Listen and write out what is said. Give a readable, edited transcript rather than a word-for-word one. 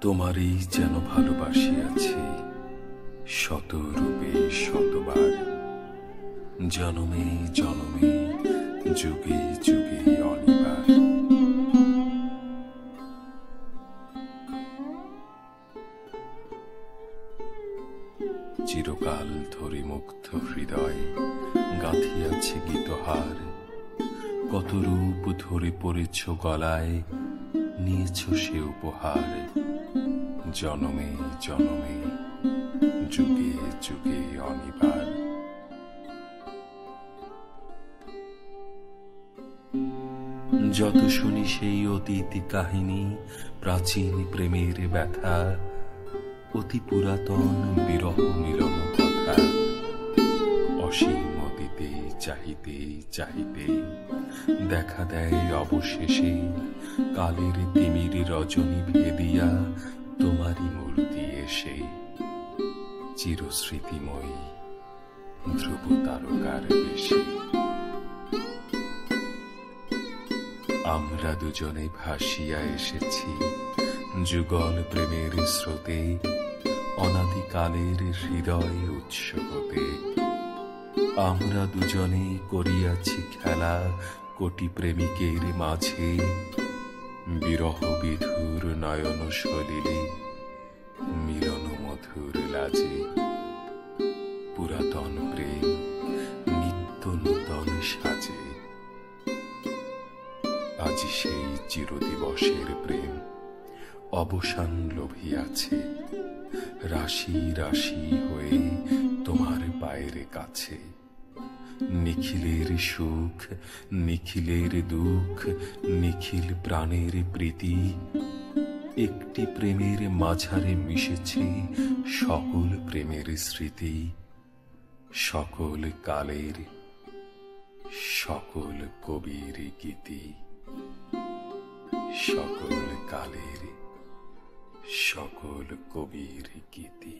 তোমারই যেন ভালোবাসিয়াছি শত রূপে শতবার, জনমে জনমে যুগে যুগে অনিবার। চিরকাল ধরে মুগ্ধ হৃদয় গাঁথিয়াছে গীতহার, কত রূপ ধরে পড়েছ গলায়, নিয়েছ সে উপহার। জনমে জনমে যুগে যুগে অনিবার। যত শুনি সেই অতীত কাহিনী, প্রাচীন প্রেমের ব্যথা, অতি পুরাতন বিরহ মিলন কথা, অসীম অতীতে চাহিতে চাহিতে দেখা দেয় অবশেষে কালের তিমির রজনী ভেদিয়া তোমারই মূর্তি এসে। চিরস্মৃতিময়ী ধ্রুব তারকার বেশে আমরা দুজনে ভাসিয়া এসেছি যুগল প্রেমের স্রোতে, অনাদিকালের হৃদয় উৎস হতে। আমরা দুজনে করিয়াছি খেলা কোটি প্রেমিকের মাঝে, বিরহ বিধুর নয়ন সলিলে মিলন মধুর লাজে। পুরাতন প্রেম নিত্য নূতন সাজে, আজি সেই চিরদিবসের প্রেম অবসান লোভিয়াছে, রাশি রাশি হয়ে তোমার পায়ের কাছে। নিখিলের সুখ নিখিলের দুঃখ নিখিল প্রাণের প্রীতি, একটি প্রেমের মাঝারে মিশেছে সকল প্রেমের স্মৃতি। সকল কালের সকল কবির গীতি, সকল কালের সকল কবির গীতি।